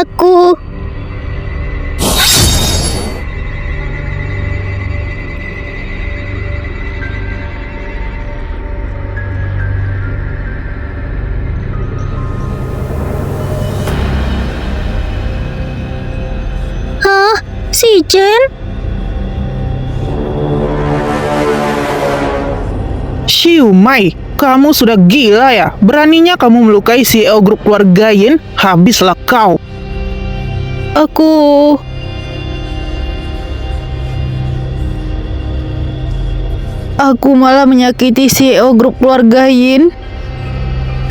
aku. Hah? Si Chen? Xiumai, kamu sudah gila ya? Beraninya kamu melukai CEO grup keluarga Yin? Habislah kau. Aku malah menyakiti CEO grup keluarga Yin.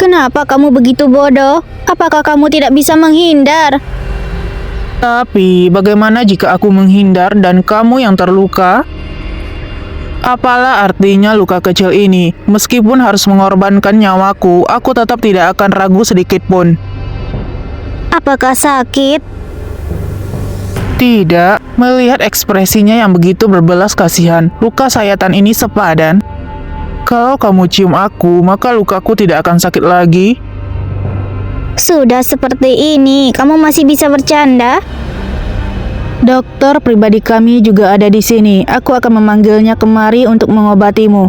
Kenapa kamu begitu bodoh? Apakah kamu tidak bisa menghindar? Tapi bagaimana jika aku menghindar dan kamu yang terluka? Apalah artinya luka kecil ini? Meskipun harus mengorbankan nyawaku, aku tetap tidak akan ragu sedikit pun. Apakah sakit? Tidak, melihat ekspresinya yang begitu berbelas kasihan, luka sayatan ini sepadan. Kalau kamu cium aku, maka lukaku tidak akan sakit lagi. Sudah seperti ini, kamu masih bisa bercanda? Dokter pribadi kami juga ada di sini. Aku akan memanggilnya kemari untuk mengobatimu.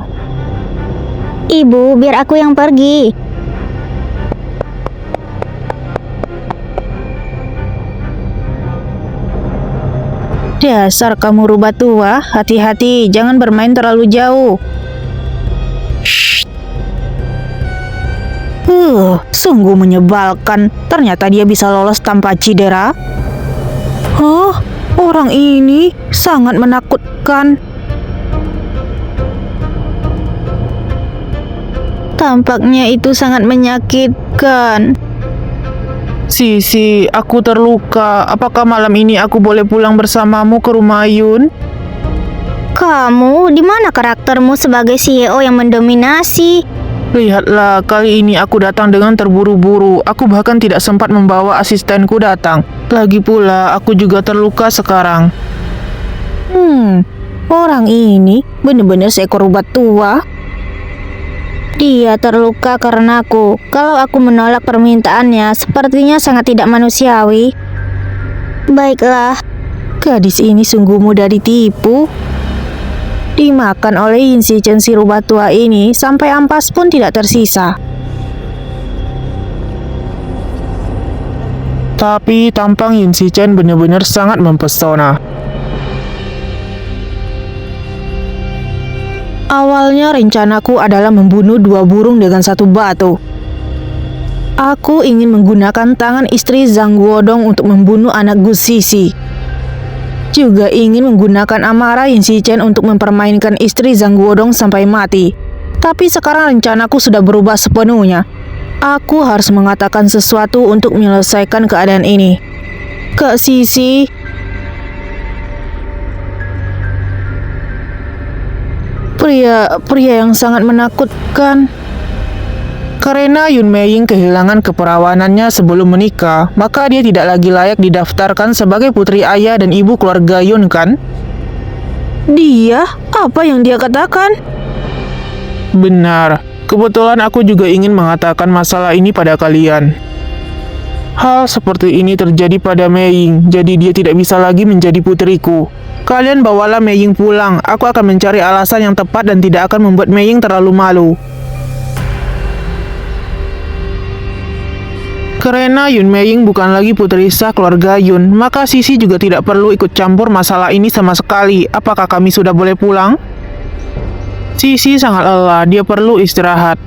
Ibu, biar aku yang pergi. Dasar kamu rubah tua, hati-hati, jangan bermain terlalu jauh. Sungguh menyebalkan. Ternyata dia bisa lolos tanpa cedera. Orang ini sangat menakutkan. Tampaknya itu sangat menyakitkan. Sisi, aku terluka. Apakah malam ini aku boleh pulang bersamamu ke rumah Yun? Kamu, di mana karaktermu sebagai CEO yang mendominasi? Lihatlah, kali ini aku datang dengan terburu-buru. Aku bahkan tidak sempat membawa asistenku datang. Lagi pula, aku juga terluka sekarang. Orang ini benar-benar seekor ubat tua. Dia terluka karena aku. Kalau aku menolak permintaannya, sepertinya sangat tidak manusiawi. Baiklah. Gadis ini sungguh mudah ditipu. Dimakan oleh Yin Shichen si rubah tua ini sampai ampas pun tidak tersisa. Tapi tampang Yin Shichen benar-benar sangat mempesona. Awalnya rencanaku adalah membunuh 2 burung dengan 1 batu. Aku ingin menggunakan tangan istri Zhang Guodong untuk membunuh anak Gu Sisi. Juga ingin menggunakan amarah Yin Shichen untuk mempermainkan istri Zhang Guodong sampai mati. Tapi sekarang rencanaku sudah berubah sepenuhnya. Aku harus mengatakan sesuatu untuk menyelesaikan keadaan ini. Kak Sisi, pria yang sangat menakutkan. Karena Yun Meiying kehilangan keperawanannya sebelum menikah, maka dia tidak lagi layak didaftarkan sebagai putri ayah dan ibu keluarga Yun, kan? Dia? Apa yang dia katakan? Benar. Kebetulan aku juga ingin mengatakan masalah ini pada kalian. Hal seperti ini terjadi pada Meiying, jadi dia tidak bisa lagi menjadi putriku. Kalian bawalah Meiying pulang. Aku akan mencari alasan yang tepat dan tidak akan membuat Meiying terlalu malu. Karena Yun Meiying bukan lagi putri sah keluarga Yun, maka Sisi juga tidak perlu ikut campur masalah ini sama sekali. Apakah kami sudah boleh pulang? Sisi sangat lelah, dia perlu istirahat.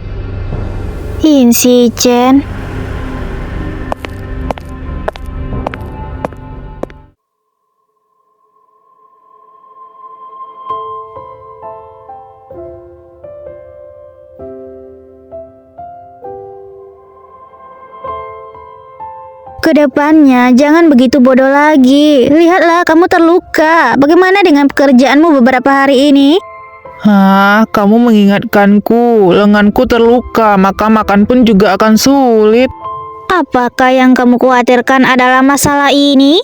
Yin Shichen. Kedepannya, jangan begitu bodoh lagi. Lihatlah, kamu terluka. Bagaimana dengan pekerjaanmu beberapa hari ini? Kamu mengingatkanku. Lenganku terluka, maka makan pun juga akan sulit. Apakah yang kamu khawatirkan adalah masalah ini?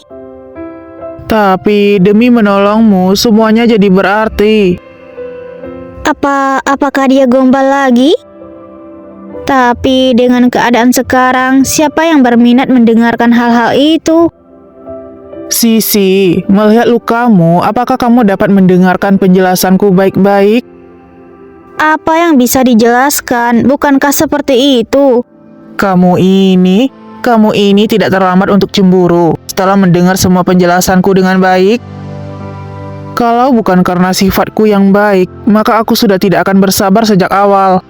Tapi demi menolongmu, semuanya jadi berarti. Apakah dia gombal lagi? Tapi dengan keadaan sekarang, siapa yang berminat mendengarkan hal-hal itu? Sisi, melihat lukamu, apakah kamu dapat mendengarkan penjelasanku baik-baik? Apa yang bisa dijelaskan? Bukankah seperti itu? Kamu ini tidak terlambat untuk cemburu setelah mendengar semua penjelasanku dengan baik. Kalau bukan karena sifatku yang baik, maka aku sudah tidak akan bersabar sejak awal.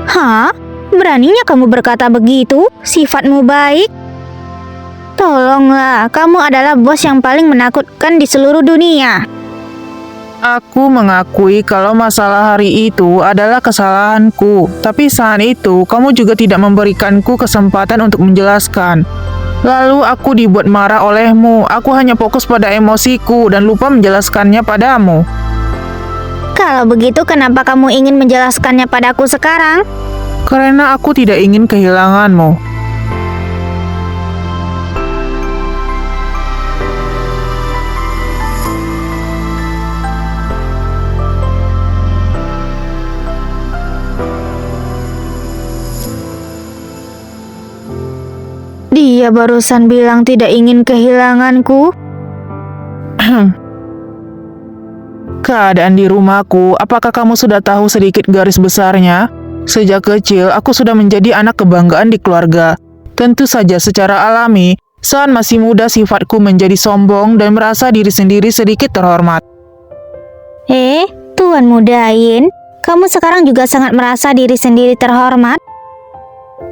Hah? Beraninya kamu berkata begitu? Sifatmu baik? Tolonglah, kamu adalah bos yang paling menakutkan di seluruh dunia. Aku mengakui kalau masalah hari itu adalah kesalahanku, tapi saat itu kamu juga tidak memberikanku kesempatan untuk menjelaskan. Lalu aku dibuat marah olehmu, aku hanya fokus pada emosiku dan lupa menjelaskannya padamu. Kalau begitu, kenapa kamu ingin menjelaskannya padaku sekarang? Karena aku tidak ingin kehilanganmu. Dia barusan bilang tidak ingin kehilanganku. Keadaan di rumahku, apakah kamu sudah tahu sedikit garis besarnya? Sejak kecil, aku sudah menjadi anak kebanggaan di keluarga. Tentu saja secara alami, saat masih muda sifatku menjadi sombong dan merasa diri sendiri sedikit terhormat. Tuan Mudain, kamu sekarang juga sangat merasa diri sendiri terhormat?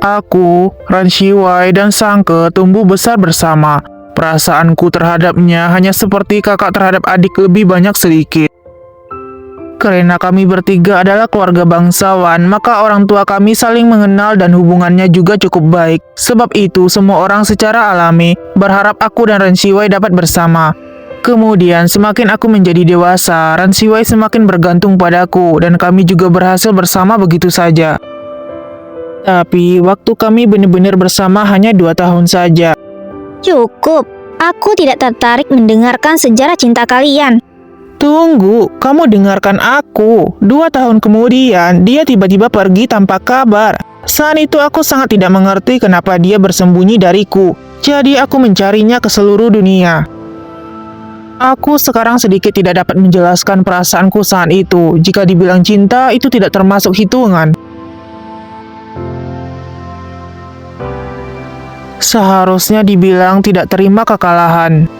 Aku, Ranshiwai, dan Sangke tumbuh besar bersama. Perasaanku terhadapnya hanya seperti kakak terhadap adik, lebih banyak sedikit. Karena kami bertiga adalah keluarga bangsawan, maka orang tua kami saling mengenal dan hubungannya juga cukup baik. Sebab itu, semua orang secara alami berharap aku dan Ranshiwai dapat bersama. Kemudian, semakin aku menjadi dewasa, Ranshiwai semakin bergantung padaku, dan kami juga berhasil bersama begitu saja. Tapi, waktu kami benar-benar bersama hanya 2 tahun saja. Cukup, aku tidak tertarik mendengarkan sejarah cinta kalian. Tunggu, kamu dengarkan aku. 2 tahun kemudian, dia tiba-tiba pergi tanpa kabar. Saat itu aku sangat tidak mengerti kenapa dia bersembunyi dariku. Jadi aku mencarinya ke seluruh dunia. Aku sekarang sedikit tidak dapat menjelaskan perasaanku saat itu. Jika dibilang cinta, itu tidak termasuk hitungan. Seharusnya dibilang tidak terima kekalahan.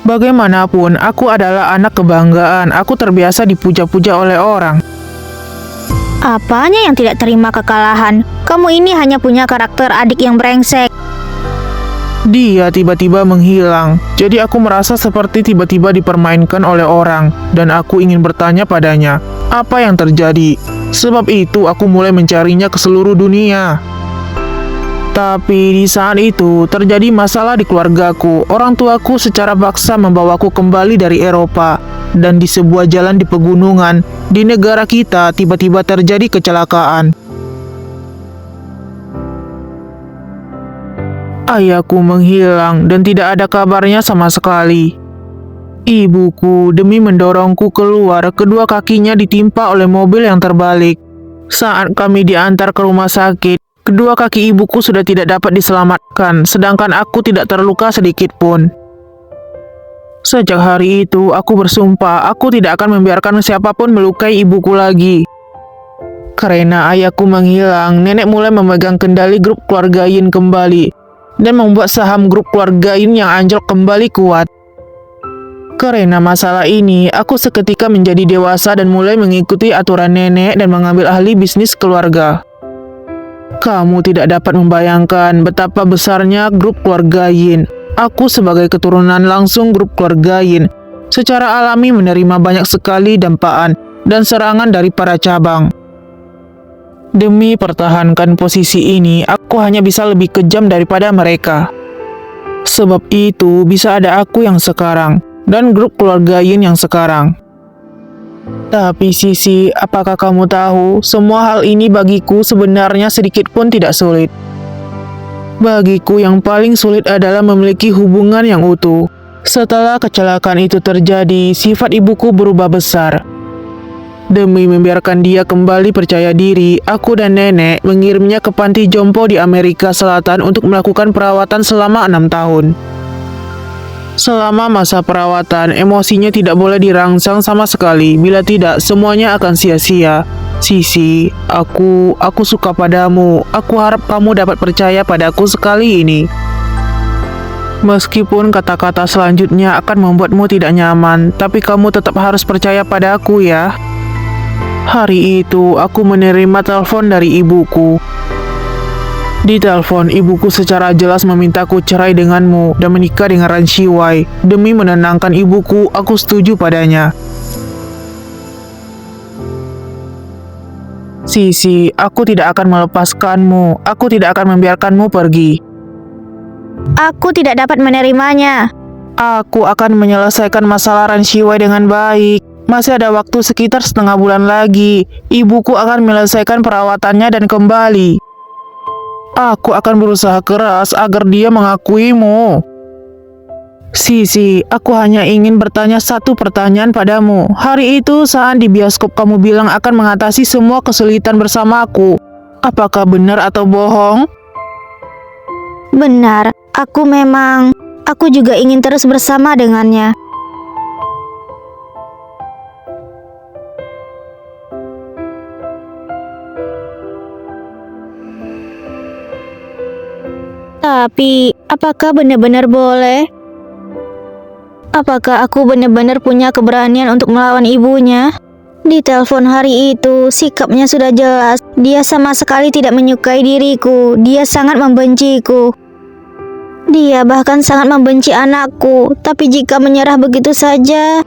Bagaimanapun, aku adalah anak kebanggaan. Aku terbiasa dipuja-puja oleh orang. Apanya yang tidak terima kekalahan? Kamu ini hanya punya karakter adik yang brengsek. Dia tiba-tiba menghilang. Jadi aku merasa seperti tiba-tiba dipermainkan oleh orang. Dan aku ingin bertanya padanya, apa yang terjadi? Sebab itu aku mulai mencarinya ke seluruh dunia. Tapi di saat itu terjadi masalah di keluargaku. Orang tuaku secara paksa membawaku kembali dari Eropa. Dan di sebuah jalan di pegunungan, di negara kita tiba-tiba terjadi kecelakaan. Ayahku menghilang dan tidak ada kabarnya sama sekali. Ibuku demi mendorongku keluar, kedua kakinya ditimpa oleh mobil yang terbalik. Saat kami diantar ke rumah sakit, kedua kaki ibuku sudah tidak dapat diselamatkan, sedangkan aku tidak terluka sedikit pun. Sejak hari itu, aku bersumpah aku tidak akan membiarkan siapapun melukai ibuku lagi. Karena ayahku menghilang, nenek mulai memegang kendali grup keluarga Yin kembali, dan membuat saham grup keluarga Yin yang anjlok kembali kuat. Karena masalah ini, aku seketika menjadi dewasa dan mulai mengikuti aturan nenek dan mengambil ahli bisnis keluarga. Kamu tidak dapat membayangkan betapa besarnya grup keluarga Yin. Aku sebagai keturunan langsung grup keluarga Yin, secara alami menerima banyak sekali dampaan dan serangan dari para cabang. Demi pertahankan posisi ini, aku hanya bisa lebih kejam daripada mereka. Sebab itu, bisa ada aku yang sekarang, dan grup keluarga Yin yang sekarang. Tapi Sisi, apakah kamu tahu, semua hal ini bagiku sebenarnya sedikit pun tidak sulit. Bagiku yang paling sulit adalah memiliki hubungan yang utuh. Setelah kecelakaan itu terjadi, sifat ibuku berubah besar. Demi membiarkan dia kembali percaya diri, aku dan nenek mengirimnya ke panti jompo di Amerika Selatan untuk melakukan perawatan selama 6 tahun. Selama masa perawatan, emosinya tidak boleh dirangsang sama sekali. Bila tidak, semuanya akan sia-sia. Sisi, aku suka padamu. Aku harap kamu dapat percaya padaku sekali ini. Meskipun kata-kata selanjutnya akan membuatmu tidak nyaman, tapi kamu tetap harus percaya padaku ya. Hari itu, aku menerima telepon dari ibuku. Di telepon, ibuku secara jelas memintaku cerai denganmu dan menikah dengan Ran Shiwai. Demi menenangkan ibuku, aku setuju padanya. Sisi, aku tidak akan melepaskanmu. Aku tidak akan membiarkanmu pergi. Aku tidak dapat menerimanya. Aku akan menyelesaikan masalah Ran Shiwai dengan baik. Masih ada waktu sekitar setengah bulan lagi. Ibuku akan menyelesaikan perawatannya dan kembali. Aku akan berusaha keras agar dia mengakuimu. Sisi, aku hanya ingin bertanya satu pertanyaan padamu. Hari itu saat di bioskop kamu bilang akan mengatasi semua kesulitan bersamaku. Apakah benar atau bohong? Benar, aku juga ingin terus bersama dengannya. Tapi, apakah benar-benar boleh? Apakah aku benar-benar punya keberanian untuk melawan ibunya? Di telepon hari itu, sikapnya sudah jelas. Dia sama sekali tidak menyukai diriku. Dia sangat membenciku. Dia bahkan sangat membenci anakku. Tapi jika menyerah begitu saja,